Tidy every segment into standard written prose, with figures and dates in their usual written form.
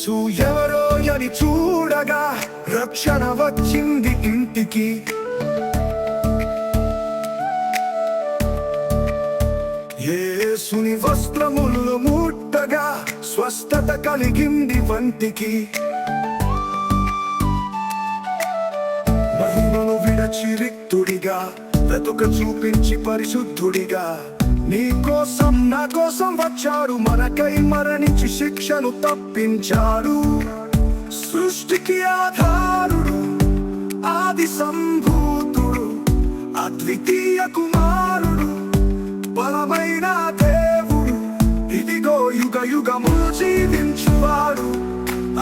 యేసు ఎవరో అని చూడగా రక్షణ వచ్చింది ఇంటికి. యేసుని వస్త్రములు ముట్టగా స్వస్థత కలిగింది వంటికి. మహిమను విడచి రిక్తుడిగా వెతుక చూపించి పరిశుద్ధుడిగా నీ కోసం నా కోసం వచ్చాడు, మనకై మరణించి శిక్షను తప్పించాడు. సృష్టికి ఆధారుడు, ఆది సంభూతుడు, అద్వితీయ కుమారుడు, బలమైన దేవుడు, ఇదిగో యుగ యుగములు జీవించువాడు,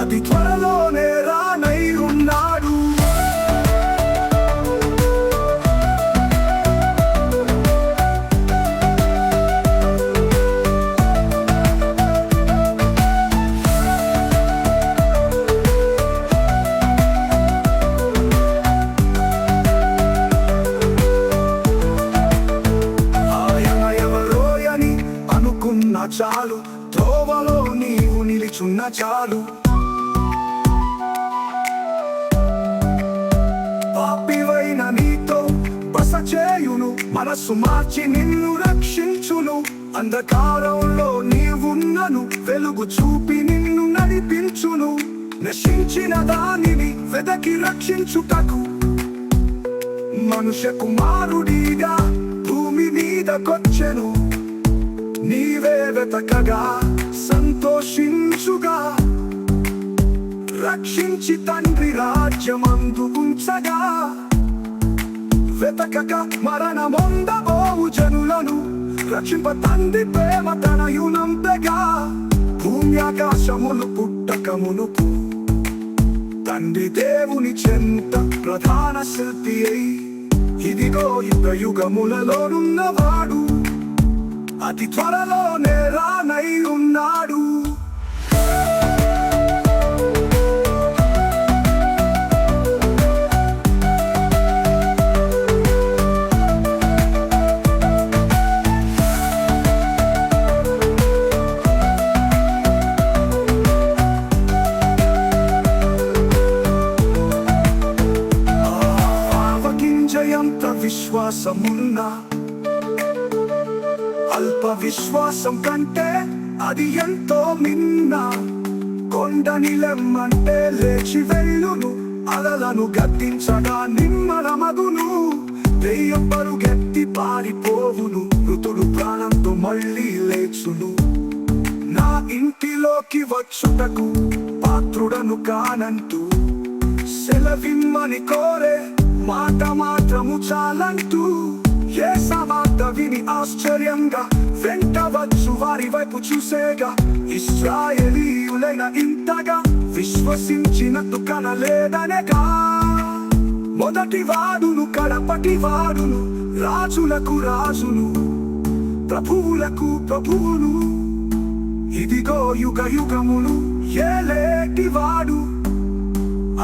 అది త్వరలోనే రానై ఉన్నాడు. చాలు త్రోవలో నీవు నిలిచున్న చాలు, పాపివైన నీతో బస చేయును, మనసు మార్చి నిన్ను రక్షించును. అంధకారంలో నీవున్నను వెలుగు చూపి నిన్ను నడిపించును. నశించిన దానిని వెదకి రక్షించుటకు మనుష్య కుమారుడిగా భూమి మీదకొచ్చెను. నీవే వెతకగా సంతోషించుగా, రక్షించి తండ్రి రాజ్యమందు ఉంచగా. వెతకక మరణమొందబోవు జనులను రక్షింప తండ్రి ప్రేమ తనయునంబెగా. భూమి ఆకాశములు పుట్టక మునుపు తండ్రి దేవుని చెంత ప్రధాన శిల్పి అయి, ఇదిగో యుగ యుగములలోనున్నవాడు, అతి త్వరలోనే రానై ఉన్నాడు. ఆవగింజయంత విశ్వాసమున్నా అల్ప విశ్వాసం కంటే అది ఎంతో మిన్న. కొండని లెమ్మంటే లేచి వెళ్ళును, అలలను గద్దించగా నిమ్మలమగును. దెయ్యం పరుగెత్తి పారిపోవును, మృతుడు ప్రాణంతో మళ్ళీ లేచును. నా ఇంటిలోకి వచ్చుటకు పాత్రుడను కానంటూ సెలవిమ్మని కోరే మాట మాత్రము చాలంటూ యేసమాట విని ఆశ్చర్యంగా వెంట వచ్చు వారి వైపు చూసేగా. ఇశ్రాయేలీయులైన ఇంతగా విశ్వసించినట్టు కనలేదనగా. మొదటి వాడును కడపటి వాడును, రాజులకు రాజును, ప్రభువులకు ప్రభువును, ఇదిగో యుగ యుగములు ఏలేటి వాడు,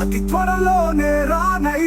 అతి త్వరలోనే రానై